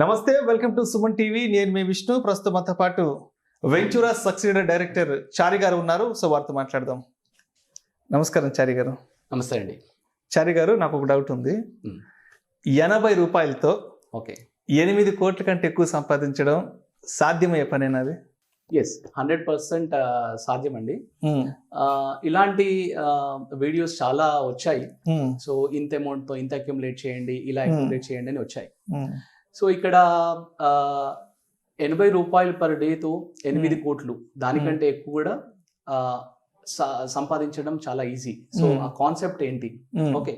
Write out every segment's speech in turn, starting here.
నమస్తే, welcome to Suman TV. నేను మీ విష్ణు. ప్రస్తుతం మనతో పాటు వెంచురా సక్సీడర్ డైరెక్టర్ చారి గారు ఉన్నారు. సో వారితో మాట్లాడదాం. నమస్కారం చారి గారు. నమస్తే అండి. చారి గారు, నాకు ఒక డౌట్ ఉంది. 80 రూపాయలతో 8 కోట్ల కంటే ఎక్కువ సంపాదించడం సాధ్యమయ్యే పనేనాది? ఎస్, 100% సాధ్యమండి. ఇలాంటి వీడియోస్ చాలా వచ్చాయి. సో ఇంత అమౌంట్ తో ఇంత అక్యుములేట్ చేయండి, ఇలా అక్యుములేట్ చేయండి అని వచ్చాయి. సో ఇక్కడ 80 రూపాయలు పర్ డేతో 8 కోట్లు, దానికంటే ఎక్కువ కూడా సంపాదించడం చాలా ఈజీ. సో ఆ కాన్సెప్ట్ ఏంటి? ఓకే,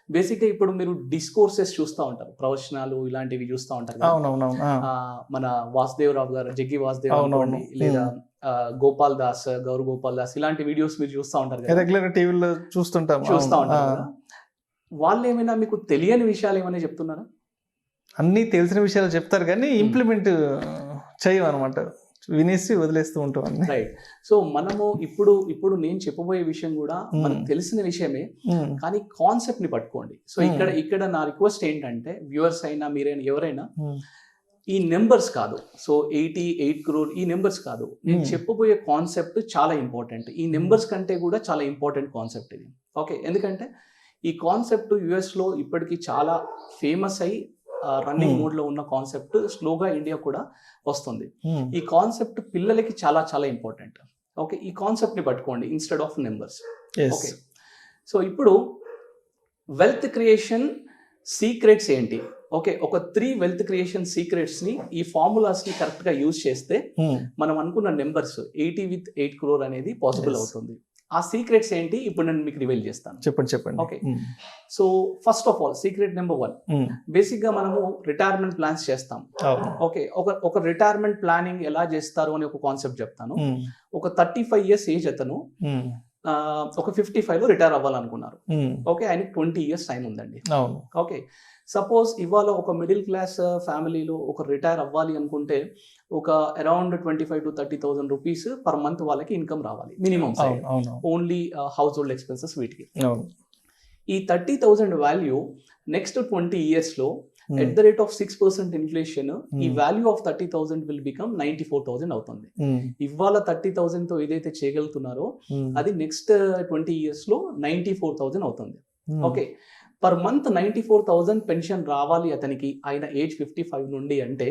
బేసిక్గా ఇప్పుడు మీరు డిస్కోర్సెస్ చూస్తూ ఉంటారు, ప్రవచనాలు ఇలాంటివి చూస్తూ ఉంటారు. మన వాసుదేవరావు గారు, జగ్గి వాసుదేవరావు లేదా గోపాల్ దాస్, గౌరవ్ గోపాల్ దాస్, ఇలాంటి వీడియోస్ మీరు చూస్తూ ఉంటారు కదా, రెగ్యులర్ టీవీలో చూస్తూ ఉంటారు కదా. వాళ్ళు ఏమైనా మీకు తెలియని విషయాలు ఏమైనా చెప్తున్నారా? అన్నీ తెలిసిన విషయాలు చెప్తారు కానీ ఇంప్లిమెంట్ చేయమన్నమాట, వినేసి వదిలేస్తూ ఉంటాం. రైట్. సో మనము ఇప్పుడు నేను చెప్పబోయే విషయం కూడా మనకు తెలిసిన విషయమే, కానీ కాన్సెప్ట్ ని పట్టుకోండి. సో ఇక్కడ నా రిక్వెస్ట్ ఏంటంటే, వ్యూవర్స్ అయినా మీరైనా ఎవరైనా, ఈ నెంబర్స్ కాదు, సో 88 crore ఈ నెంబర్స్ కాదు, నేను చెప్పబోయే కాన్సెప్ట్ చాలా ఇంపార్టెంట్. ఈ నెంబర్స్ కంటే కూడా చాలా ఇంపార్టెంట్ కాన్సెప్ట్ ఇది. ఓకే, ఎందుకంటే ఈ కాన్సెప్ట్ యుఎస్ లో ఇప్పటికీ చాలా ఫేమస్ అయ్యి రన్నింగ్ మోడ్ లో ఉన్న కాన్సెప్ట్, స్లోగా ఇండియా కూడా వస్తుంది. ఈ కాన్సెప్ట్ పిల్లలకి చాలా చాలా ఇంపార్టెంట్. ఓకే, ఈ కాన్సెప్ట్ ని పట్టుకోండి instead of numbers. Okay, so ఇప్పుడు వెల్త్ క్రియేషన్ సీక్రెట్స్ ఏంటి? ఓకే, ఒక 3 వెల్త్ క్రియేషన్ సీక్రెట్స్ ని, ఈ ఫార్ములాస్ ని కరెక్ట్ గా యూజ్ చేస్తే మనం అనుకున్న నెంబర్స్ 80 with 8 crore అనేది పాసిబుల్ అవుతుంది. ఆ సీక్రెట్స్ ఏంటి ఇప్పుడు నేను మీకు రివీల్ చేస్తాను. చెప్పండి. Okay, so first of all secret number 1, basic గా మనము రిటైర్మెంట్ ప్లాన్స్ చేస్తాం. ఓకే, ఒక రిటైర్మెంట్ ప్లానింగ్ ఎలా చేస్తారు అని ఒక కాన్సెప్ట్ చెప్తాను. ఒక 35 years ఏజ్ అతను ఒక 55 లో రిటైర్ అవ్వాలనుకున్నారు. ఓకే, ఆయనకి 20 years టైం ఉందండి. ఓకే, సపోజ్ ఇవాళ ఒక మిడిల్ క్లాస్ ఫ్యామిలీలో ఒక రిటైర్ అవ్వాలి అనుకుంటే ఒక around 25,000 to 30,000 rupees per month వాళ్ళకి ఇన్కమ్ రావాలి minimum, only house hold expenses వీటికి. ఈ 30,000 వాల్యూ నెక్స్ట్ 20 years లో at the rate of 6% inflation, ఈ వాల్యూ ఆఫ్ 30,000 విల్ బికమ్ 94,000 అవుతుంది. ఇవాళ 30,000 తో ఏదైతే చేయగలుగుతున్నారో అది నెక్స్ట్ 20 years లో 94,000 అవుతుంది. ఓకే, పర్ మంత్ 94,000 పెన్షన్ రావాలి అతనికి, ఆయన ఏజ్ 55 నుండి అంటే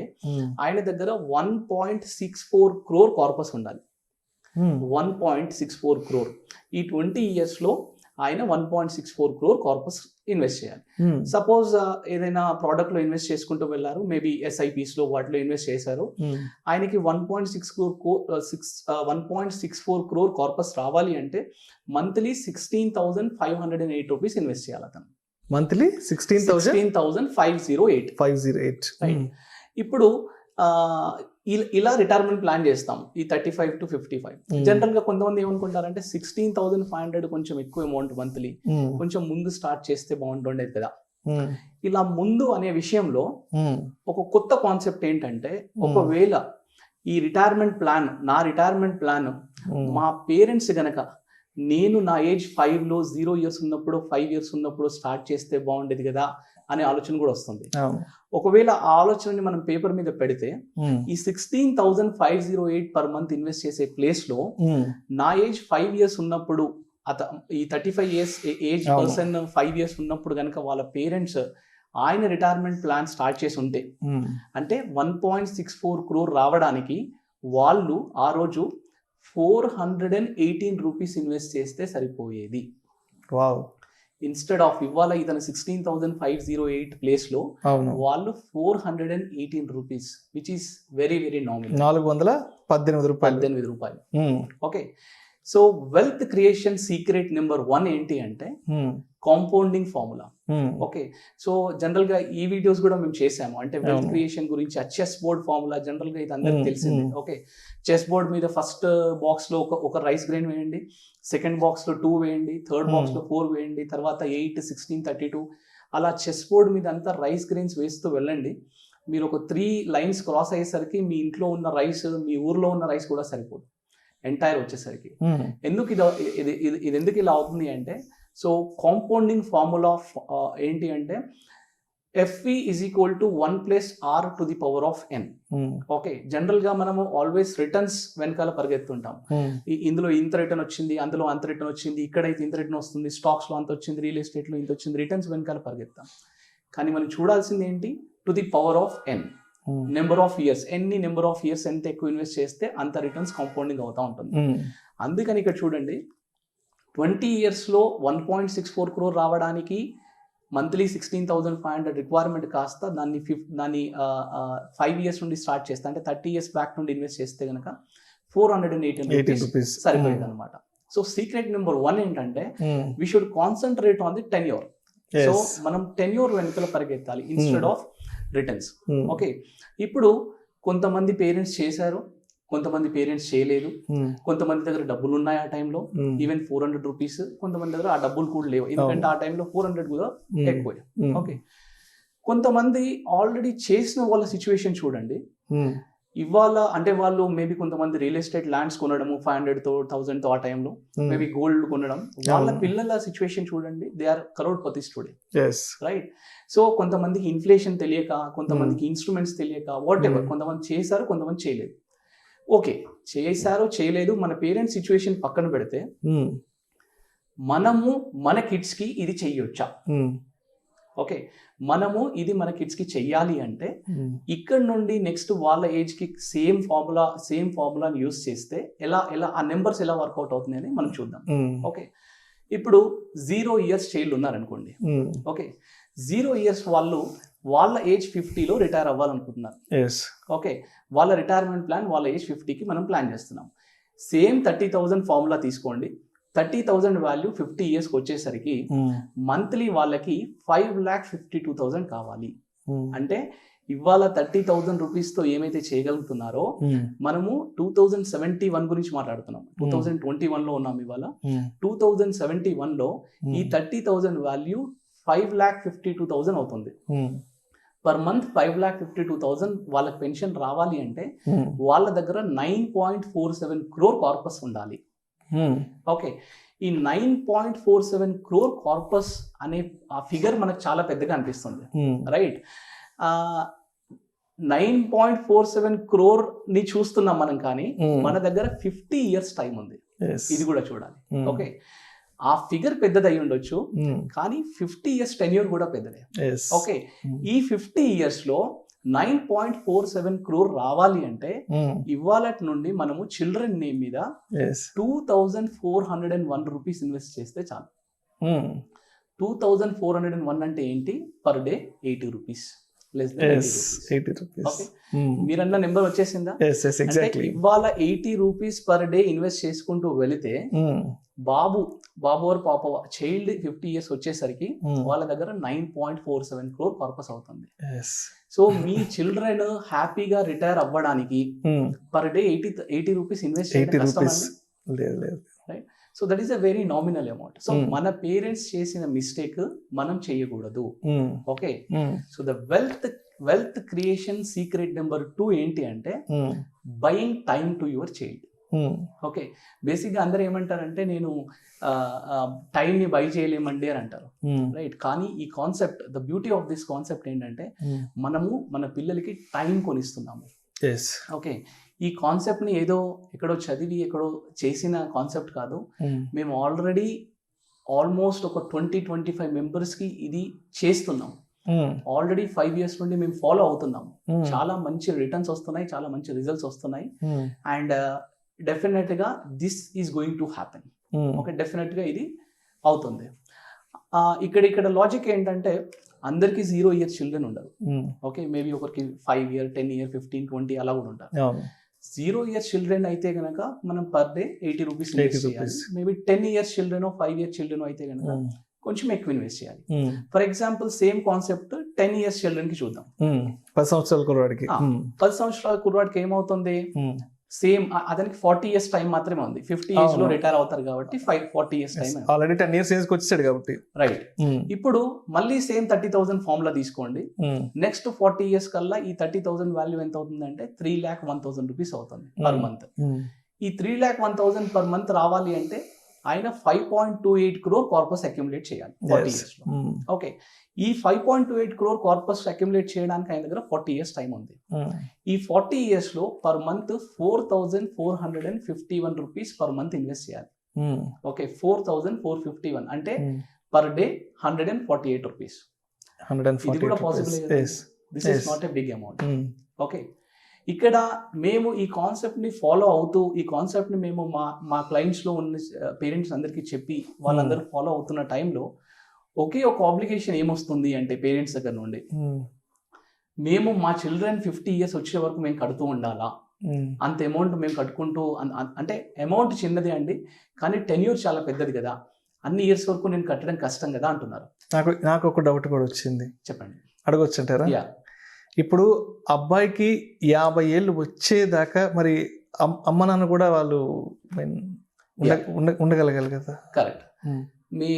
ఆయన దగ్గర 1.64 crore కార్పస్ ఉండాలి. 1.64 crore. ఈ 20 years లో ఆయన 1.64 crore కార్పస్ ఇన్వెస్ట్ చేయాలి. సపోజ్ ఏదైనా ప్రోడక్ట్ లో ఇన్వెస్ట్ చేసుకుంటూ వెళ్ళారు, మేబీ SIPs లో వాటిలో ఇన్వెస్ట్ చేశారు, ఆయనకి 1.64 crore కార్పస్ రావాలి అంటే మంత్లీ 16,508 రూపీస్ ఇన్వెస్ట్ చేయాలి అతను. మంత్లీ 16,508. ఇప్పుడు ఇలా రిటైర్మెంట్ ప్లాన్ చేస్తాం ఈ 35 to 55. జనరల్ గా కొంతమంది ఏమనుకుంటారంటే 16,500 కొంచెం ఎక్కువ అమౌంట్ మంత్లీ, కొంచెం ముందు స్టార్ట్ చేస్తే బాగుంటుండేది కదా. ఇలా ముందు అనే విషయంలో ఒక కొత్త కాన్సెప్ట్ ఏంటంటే, ఒకవేళ ఈ నా రిటైర్మెంట్ ప్లాన్ మా పేరెంట్స్ గనక నేను నా ఏజ్ 5 లో 0 years ఉన్నప్పుడు 5 years ఉన్నప్పుడు స్టార్ట్ చేస్తే బాగుండేది కదా అనే ఆలోచన కూడా వస్తుంది. ఒకవేళ ఆ ఆలోచనని మనం పేపర్ మీద పెడితే ఈ 16,508 పర్ మంత్ ఇన్వెస్ట్ చేసే ప్లేస్ లో నా ఏజ్ 5 years ఉన్నప్పుడు, ఈ 35 years ఏజ్ పర్సన్ 5 years ఉన్నప్పుడు కనుక వాళ్ళ పేరెంట్స్ ఆయన రిటైర్మెంట్ ప్లాన్ స్టార్ట్ చేసి ఉంటే, అంటే 1.64 crore రావడానికి వాళ్ళు ఆ రోజు 418 రూపీస్ ఇన్వెస్ట్ చేస్తే సరిపోయేది. ఇన్స్టెడ్ ఆఫ్ ఇవాళ ఇతను 16,508 ప్లేస్ లో వాళ్ళు 418 rupees, which is very very nominal, 418 రూపాయలు. Okay, so wealth creation secret number 1 ఏంటి అంటే compounding formula. Okay, so general గా ఈ వీడియోస్ కూడా మేము చేసాము, అంటే వెల్త్ క్రియేషన్ గురించి. ఆ చెస్ బోర్డ్ ఫార్ములా జనరల్ గా ఇది అందరికి తెలిసింది. ఓకే, చెస్ బోర్డ్ మీద ఫస్ట్ బాక్స్ లో ఒక రైస్ గ్రెయిన్ వేయండి, సెకండ్ బాక్స్ లో 2 వేయండి, థర్డ్ బాక్స్ లో 4 వేయండి, తర్వాత 8, 16, 32 అలా చెస్ బోర్డ్ మీద అంతా రైస్ గ్రెయిన్స్ వేస్తూ వెళ్ళండి. మీరు ఒక 3 lines క్రాస్ అయ్యేసరికి మీ ఇంట్లో ఉన్న రైస్, మీ ఊర్లో ఉన్న రైస్ కూడా సరిపోదు ఎంటైర్ వచ్చేసరికి. ఎందుకు ఇది ఎందుకు ఇలా అవుతుంది అంటే, సో కాంపౌండింగ్ ఫార్ములా ఏంటి అంటే, FV is equal to 1 plus R to the power of N. Okay, general గా మనము ఆల్వేస్ రిటర్న్స్ వెనకాల పరిగెత్తుంటాం. ఇందులో ఇంత రిటర్న్ వచ్చింది, అందులో అంత రిటర్న్ వచ్చింది, ఇక్కడైతే ఇంత రిటర్న్ వస్తుంది, స్టాక్స్ లో అంత వచ్చింది, రియల్ ఎస్టేట్ లో ఇంత వచ్చింది, రిటర్న్స్ వెనకాల పరిగెత్తాం. కానీ మనం చూడాల్సింది ఏంటి? To the power of N, number of years. ఎన్ని నెంబర్ ఆఫ్ ఇయర్స్ ఎంత ఎక్కువ ఇన్వెస్ట్ చేస్తే అంత రిటర్న్స్ కాంపౌండింగ్ అవుతా ఉంటుంది. అందుకని ఇక్కడ చూడండి, 20 years లో 1.64 crore రావడానికి మంత్లీ 16,500 రిక్వైర్మెంట్ కాస్త దాన్ని 5 years నుండి స్టార్ట్ చేస్తే, అంటే 30 years బ్యాక్ నుండి ఇన్వెస్ట్ చేస్తే కనుక 418 రూపీస్ సరిపోయేది అనమాట. సో సీక్రెట్ నెంబర్ 1 ఏంటంటే we should concentrate on the tenure. So మనం టెన్యూర్ వెనుకల పరిగెత్తాలి ఇన్స్టెడ్ ఆఫ్ రిటర్న్స్. ఓకే, ఇప్పుడు కొంతమంది పేరెంట్స్ చేశారు, కొంతమంది పేరెంట్స్ చేయలేదు, కొంతమంది దగ్గర డబ్బులు ఉన్నాయి ఆ టైంలో, ఈవెన్ 400 రూపీస్, కొంతమంది దగ్గర ఆ డబ్బులు కూడా లేవు, ఎందుకంటే ఆ టైంలో 400 కూడా ఎక్కువ. ఓకే, కొంతమంది ఆల్రెడీ చేసిన వాళ్ళ సిచ్యువేషన్ చూడండి. ఇవాళ అంటే వాళ్ళు మేబీ కొంతమంది రియల్ ఎస్టేట్ ల్యాండ్స్ కొనడము 500తో 1000తో ఆ టైంలో, మేబీ గోల్డ్ కొనడం. వాళ్ళ పిల్లల సిచ్యువేషన్ చూడండి, they are crorepati student, right? So కొంతమందికి ఇన్ఫ్లేషన్ తెలియక, కొంతమందికి ఇన్స్ట్రుమెంట్స్ తెలియక, వాట్ ఎవర్, కొంతమంది చేశారు, కొంతమంది చేయలేదు. ఓకే, చేశారో చేయలేదు, మన పేరెంట్స్ సిచ్యువేషన్ పక్కన పెడితే మనము మన కిడ్స్ కి ఇది చెయ్యొచ్చా? ఓకే, మనము ఇది మన కిడ్స్ కి చెయ్యాలి అంటే ఇక్కడ నుండి నెక్స్ట్ వాళ్ళ ఏజ్ కి సేమ్ ఫార్ములాని యూస్ చేస్తే ఎలా ఆ నెంబర్స్ ఎలా వర్కౌట్ అవుతుంది అని మనం చూద్దాం. ఓకే, ఇప్పుడు 0 years చైల్డ్ ఉన్నారనుకోండి. ఓకే, 0 years వాళ్ళ ఏజ్ 50లో రిటైర్ అవ్వాలనుకుంటున్నారు. ఓకే, వాళ్ళ రిటైర్మెంట్ ప్లాన్ వాళ్ళ ఏజ్ 50కి మనం ప్లాన్ చేస్తున్నాం. సేమ్ 30,000 ఫార్ములా తీసుకోండి. 30,000 వాల్యూ 50 yearsకి వచ్చేసరికి మంత్లీ వాళ్ళకి 5,52,000 కావాలి. అంటే ఇవాళ 30,000 రూపీస్తో ఏమైతే చేయగలుగుతున్నారో, మనము 2071 గురించి మాట్లాడుతున్నాం. 2021లో ఉన్నాం ఇవాళ. 2071లో ఈ 30,000 వాల్యూ 5,52,000 అవుతుంది. పర్ మంత్ 5,52,000 వాళ్ళకి పెన్షన్ రావాలి అంటే వాళ్ళ దగ్గర 9.47 crore కార్పస్ ఉండాలి. ఓకే, ఈ 9.47 crore కార్పస్ అనే ఆ ఫిగర్ మనకు చాలా పెద్దగా అనిపిస్తుంది, రైట్? 9.47 crore ని చూస్తున్నాం మనం, కానీ మన దగ్గర 50 years టైం ఉంది. ఇది కూడా చూడాలి. ఓకే, ఆ ఫిగర్ పెద్దది అయి ఉండొచ్చు, కానీ 50 years టెన్యూర్ కూడా పెద్దదే. ఓకే, ఈ 50 years లో 9.47 crore రావాలి అంటే ఇవాళ నుండి మనము చిల్డ్రన్ నేమ్ మీద 2,401 రూపీస్ ఇన్వెస్ట్ చేస్తే చాలు. 2,401 అంటే ఏంటి? Per day 80 rupees, less than 80 rupees. Okay, మీరన్న నెంబర్ వచ్చేసిందా? ఇవాళ 80 రూపీస్ పర్ డే ఇన్వెస్ట్ చేసుకుంటూ వెళితే బాబు ఆర్ పాప చైల్డ్ 50 years వచ్చేసరికి వాళ్ళ దగ్గర 9.47 crore పర్పస్ అవుతుంది. సో మీ చిల్డ్రన్ హ్యాపీగా రిటైర్ అవ్వడానికి పర్ డే 80 రూపీస్ ఇన్వెస్ట్ చేయడం కష్టమండి, right? So that is a very nominal amount. So మన పేరెంట్స్ చేసిన మిస్టేక్ మనం చేయకూడదు. Okay, so the wealth creation secret number 2 ఏంటి అంటే buying time to your child. Okay, బేసిక్గా అందరూ ఏమంటారంటే నేను టైంని బై చేయలేమండి అని అంటారు, రైట్? కానీ ఈ concept, the beauty of this concept ఏంటంటే మనము మన పిల్లలకి టైం కొనిస్తున్నాము. ఓకే, ఈ కాన్సెప్ట్ని ఏదో ఎక్కడో చదివి ఎక్కడో చేసిన కాన్సెప్ట్ కాదు. మేము ఆల్రెడీ ఆల్మోస్ట్ ఒక 20-25 మెంబర్స్కి ఇది చేస్తున్నాం. ఆల్రెడీ 5 years నుండి మేము ఫాలో అవుతున్నాము. చాలా మంచి రిటర్న్స్ వస్తున్నాయి, చాలా మంచి రిజల్ట్స్ వస్తున్నాయి. అండ్ డెఫినెట్ గా this is going to happen. Okay, definite గా ఇది అవుతుంది. ఇక్కడ లాజిక్ ఏంటంటే అందరికి 0 years చిల్డ్రన్ ఉండరు. ఓకే, మేబీ ఒకరికి 5 years, 10 years, 15, 20 అలా కూడా ఉంటారు. 0 years చిల్డ్రన్ అయితే కనుక మనం పర్ డే 80 రూపీస్ ఇన్వెస్ట్ చేయాలి. Maybe 10 years children, 5 years children అయితే కనుక కొంచెం ఎక్కువ ఇన్వెస్ట్ చేయాలి. For example same concept 10 years children కి చూద్దాం. 10 సంవత్సరాల కుర్రాడికి 10 సంవత్సరాల కుర్రాడికి ఏమవుతుంది? సేమ్ అతనికి 40 years టైం మాత్రమే ఉంది. 50 years లో రిటైర్ అవుతారు కాబట్టి 40 years టైం, ఆల్రెడీ 10 years ఏజ్కి వచ్చేసాడు కాబట్టి, రైట్? ఇప్పుడు మళ్ళీ సేమ్ 30,000 ఫార్ములా తీసుకోండి. నెక్స్ట్ 40 years కల్లా ఈ 30,000 వాల్యూ ఎంత అవుతుంది అంటే 3,01,000 రూపీస్ అవుతుంది పర్ మంత్. ఈ 3,01,000 పర్ మంత్ రావాలి అంటే ఆయన 5.28 crore కార్పస్ అక్యుములేట్ చేయాలి 40 years లో. ఓకే, ఈ 5.28 crore కార్పస్ అక్యుములేట్ చేయడానికి ఆయన దగ్గర 40 years టైం ఉంది. ఈ 40 years లో per month 4,451 rupees per month invest చేయాలి. ఓకే, 4,451 అంటే పర్ డే 148 రూపీస్. ఇది కూడా possible. This is not a big amount. Okay, ఇక్కడ మేము ఈ కాన్సెప్ట్ ని ఫాలో అవుతూ ఈ కాన్సెప్ట్ ని మేము మా క్లయింట్స్ లో ఉన్న పేరెంట్స్ అందరికీ చెప్పి వాళ్ళందరూ ఫాలో అవుతున్న టైంలో ఒకే ఒక ఆబ్లిగేషన్ ఏమొస్తుంది అంటే పేరెంట్స్ దగ్గర నుండి, మేము మా చిల్డ్రన్ 50 years వచ్చే వరకు మేము కడుతూ ఉండాలా, అంత అమౌంట్ మేము కట్టుకుంటూ, అంటే అమౌంట్ చిన్నది అండి కానీ టెన్యూర్ చాలా పెద్దది కదా, అన్ని ఇయర్స్ వరకు నేను కట్టడం కష్టం కదా అంటున్నారు. నాకు ఒక డౌట్ కూడా వచ్చింది, చెప్పండి. అడగొచ్చు అంటారా? ఇప్పుడు అబ్బాయికి 50 ఏళ్ళు వచ్చేదాకా మరి అమ్మ నాన్న కూడా వాళ్ళు ఉండగలగాలి కదా? కరెక్ట్. మీ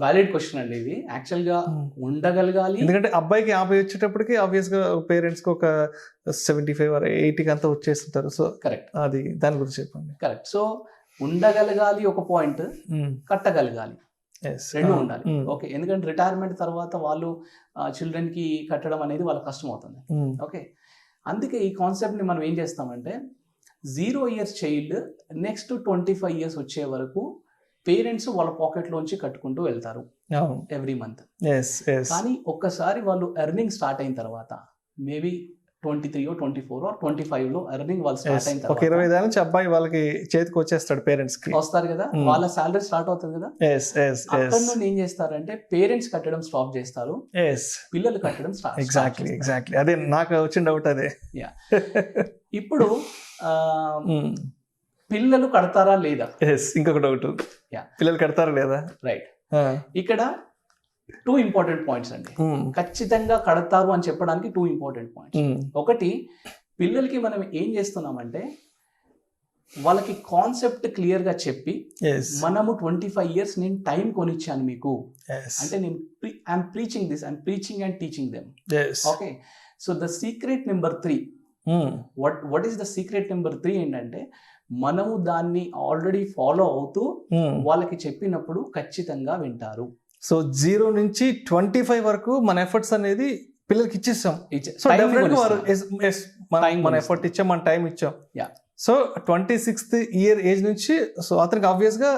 వ్యాలిడ్ క్వశ్చన్ అండి ఇది. యాక్చువల్ గా ఉండగలగాలి, ఎందుకంటే అబ్బాయికి 50 వచ్చేటప్పటికి ఆబ్వియస్ గా పేరెంట్స్ కి ఒక 75 or 80 అంతా వచ్చేస్తుంటారు. సో కరెక్ట్, అది దాని గురించి చెప్పండి. కరెక్ట్. సో ఉండగలగాలి ఒక పాయింట్, కట్టగలగాలి రెండు ఉండాలి. ఓకే, ఎందుకంటే రిటైర్మెంట్ తర్వాత వాళ్ళు చిల్డ్రన్ కి కట్టడం అనేది వాళ్ళకి కష్టం అవుతుంది. ఓకే, అందుకే ఈ కాన్సెప్ట్ ని మనం ఏం చేస్తామంటే 0 years చైల్డ్ నెక్స్ట్ 25 years వచ్చే వరకు పేరెంట్స్ వాళ్ళ పాకెట్ లోంచి కట్టుకుంటూ వెళ్తారు ఎవ్రీ మంత్. కానీ ఒక్కసారి వాళ్ళు ఎర్నింగ్ స్టార్ట్ అయిన తర్వాత మేబీ 23 or 24 or 25 లో ఎర్నింగ్ వాళ్ళు స్టార్ట్ అయిన తర్వాత 20 ఏళ్ళ నుంచి అబ్బాయి వాళ్ళకి చేతికి వచ్చేస్తాడు, పేరెంట్స్ కి వస్తారు కదా, వాళ్ళ సాలరీ స్టార్ట్ అవుతుంది కదా. అక్కడ నుండి ఏం చేస్తారంటే పేరెంట్స్ కట్టడం స్టాప్ చేస్తారు, పిల్లలు కట్టడం స్టార్ట్. ఎగ్జాక్ట్లీ అదే నాకు వచ్చిన డౌట్ అదే. ఇప్పుడు పిల్లలు కడతారా లేదా, ఇంకొక డౌట్, పిల్లలు కడతారా లేదా? రైట్. ఇక్కడ 2 important పాయింట్స్ అండి. ఖచ్చితంగా కడతారు అని చెప్పడానికి 2 important పాయింట్స్. ఒకటి, పిల్లలకి మనం ఏం చేస్తున్నామంటే వాళ్ళకి కాన్సెప్ట్ క్లియర్ గా చెప్పి, మనము 25 years నేను టైం కొనిచ్చాను మీకు, అంటే నేను I'm preaching this, I'm preaching and teaching them. Okay, so the secret number 3, what is the secret number 3 ఏంటంటే మనము దాన్ని ఆల్రెడీ ఫాలో అవుతూ వాళ్ళకి చెప్పినప్పుడు ఖచ్చితంగా వింటారు. సో 0 నుంచి 25 వరకు మన ఎఫర్ట్స్ అనేది పిల్లలకి ఇచ్చేస్తాం. సో డెఫినెట్గా వారు మన ఎఫర్ట్ ఇచ్చాం, మన టైం ఇచ్చాం. సో 26th year ఏజ్ నుంచి సో అతనికి ఆబ్వియస్ గా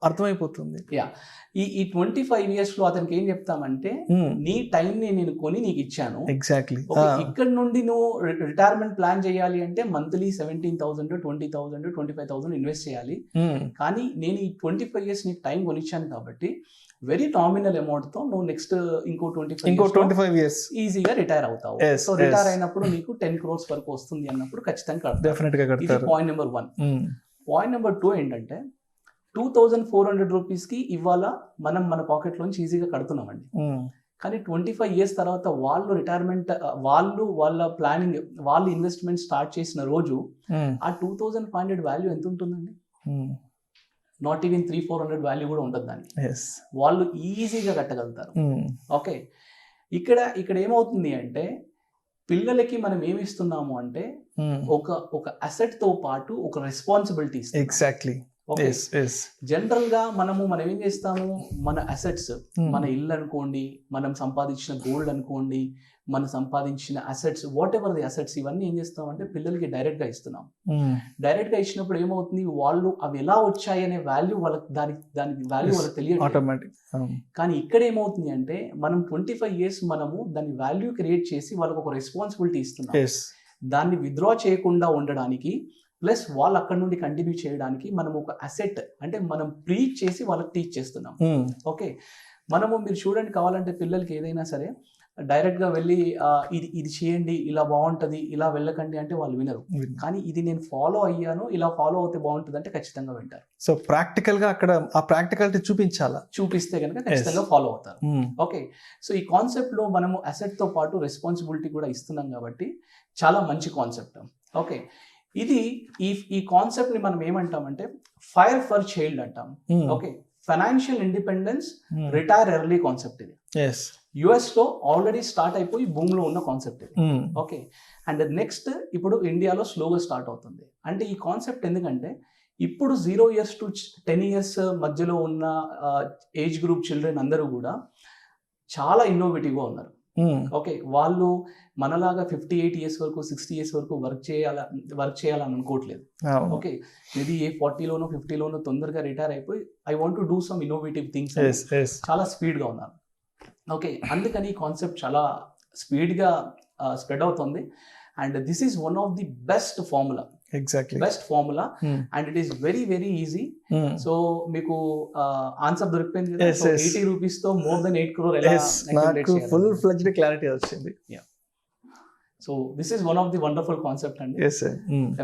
అర్థమైపోతుంది. ఈ 25 years లో అతనికి ఏం చెప్తామంటే నీ టైం ని నేను కొని నీకు ఇచ్చాను. ఎగ్జాక్ట్లీ. ఇక్కడ నుండి నువ్వు రిటైర్మెంట్ ప్లాన్ చేయాలి అంటే మంత్లీ 17,000, 20,000, 25,000 ఇన్వెస్ట్ చేయాలి. కానీ నేను ఈ 25 years నీకు టైం కొనిచ్చాను కాబట్టి వెరీ నామినల్ అమౌంట్ తో నువ్వు నెక్స్ట్ ఇంకో 25 years ఈజీగా రిటైర్ అవుతావు. సో రిటైర్ అయినప్పుడు నీకు 10 crores వరకు వస్తుంది అన్నప్పుడు ఖచ్చితంగా కడతావు. Point number 1. పాయింట్ నెంబర్ 2 ఏంటంటే 2,400 రూపీస్ కి ఇవాళ మనం మన పాకెట్ లోంచి ఈజీగా కడుతున్నామండి. కానీ 25 years తర్వాత వాళ్ళు రిటైర్మెంట్, వాళ్ళ ప్లానింగ్, వాళ్ళు ఇన్వెస్ట్మెంట్ స్టార్ట్ చేసిన రోజు ఆ 2,500 వాల్యూ ఎంత ఉంటుందండి? నాట్ ఈవెన్ 300-400 వాల్యూ కూడా ఉండదు దానికి. వాళ్ళు ఈజీగా కట్టగలుగుతారు. ఓకే, ఇక్కడ ఏమవుతుంది అంటే పిల్లలకి మనం ఏమి ఇస్తున్నాము అంటే ఒక అసెట్ తో పాటు ఒక రెస్పాన్సిబిలిటీ. ఎగ్జాక్ట్లీ. జనరల్ గా మనం ఏం చేస్తాము, మన అసెట్స్, మన ఇల్లు అనుకోండి, మనం సంపాదించిన గోల్డ్ అనుకోండి, మనం సంపాదించిన assets, what ever the assets, ఇవన్నీ ఏం చేస్తాం అంటే పిల్లలకి డైరెక్ట్ గా ఇస్తున్నాం. డైరెక్ట్ గా ఇచ్చినప్పుడు ఏమవుతుంది, వాళ్ళు అవి ఎలా వచ్చాయి అనే వాల్యూ వాళ్ళకి, దానికి వాల్యూ వాళ్ళకి తెలియదు. కానీ ఇక్కడ ఏమవుతుంది అంటే మనం 25 years మనము దాని వాల్యూ క్రియేట్ చేసి వాళ్ళకి ఒక రెస్పాన్సిబిలిటీ ఇస్తున్నాం. దాన్ని విత్డ్రా చేయకుండా ఉండడానికి ప్లస్ వాళ్ళు అక్కడ నుండి కంటిన్యూ చేయడానికి మనం ఒక అసెట్, అంటే మనం ప్రీచ్ చేసి వాళ్ళకి టీచ్ చేస్తున్నాం. ఓకే, మనము మీరు చూడండి, కావాలంటే పిల్లలకి ఏదైనా సరే డైరెక్ట్ గా వెళ్ళి ఇది చేయండి, ఇలా బాగుంటది, ఇలా వెళ్ళకండి అంటే వాళ్ళు వినరు. కానీ ఇది నేను ఫాలో అయ్యాను, ఇలా ఫాలో అవుతే బాగుంటుంది అంటే ఖచ్చితంగా వింటారు. సో ప్రాక్టికల్ గా అక్కడ ఆ ప్రాక్టికాలిటీ చూపిస్తే కనుక ఖచ్చితంగా ఫాలో అవుతారు. ఓకే, సో ఈ కాన్సెప్ట్ లో మనము అసెట్ తో పాటు రెస్పాన్సిబిలిటీ కూడా ఇస్తున్నాం కాబట్టి చాలా మంచి కాన్సెప్ట్. ఓకే, ఈ కాన్సెప్ట్ ని మనం ఏమంటామంటే ఫైర్ ఫర్ చైల్డ్ అంటాం. Okay, financial independence retire early concept ఇది. యుఎస్ లో ఆల్రెడీ స్టార్ట్ అయిపోయి భూమిలో ఉన్న కాన్సెప్ట్ ఇది. ఓకే, అండ్ నెక్స్ట్ ఇప్పుడు ఇండియాలో స్లోగా స్టార్ట్ అవుతుంది. అంటే ఈ కాన్సెప్ట్ ఎందుకంటే ఇప్పుడు 0 years to 10 years మధ్యలో ఉన్న ఏజ్ గ్రూప్ చిల్డ్రన్ అందరూ కూడా చాలా ఇన్నోవేటివ్గా ఉన్నారు. ఓకే, వాళ్ళు మనలాగా 58 years వరకు 60 years వరకు వర్క్ చేయాలని అనుకోవట్లేదు. ఓకే, ఇది 40లోనో 50లోనో తొందరగా రిటైర్ అయిపోయి I want to do some innovative things చాలా స్పీడ్గా ఉన్నారు. ఓకే, అందుకని ఈ కాన్సెప్ట్ చాలా స్పీడ్గా స్ప్రెడ్ అవుతుంది. And this is one of the best formula, best formula, and it is very very easy. So మీకు ఆన్సర్ దొరికిపోయింది కదా. 80 rupees తో more than 8 crore ఎలా నాకు ఫుల్ ఫ్లెడ్జ్డ్ క్లారిటీ వచ్చింది. So this is one of the wonderful concept అండి.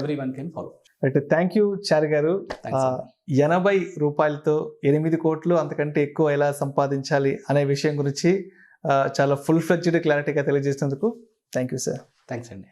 Everyone can follow. అయితే thank you Chari garu. 80 రూపాయలతో 8 కోట్లు అంతకంటే ఎక్కువ ఎలా సంపాదించాలి అనే విషయం గురించి చాలా ఫుల్ ఫ్లెడ్జ్డ్ క్లారిటీగా తెలియజేసినందుకు థ్యాంక్ యూ సార్. థ్యాంక్స్ అండి.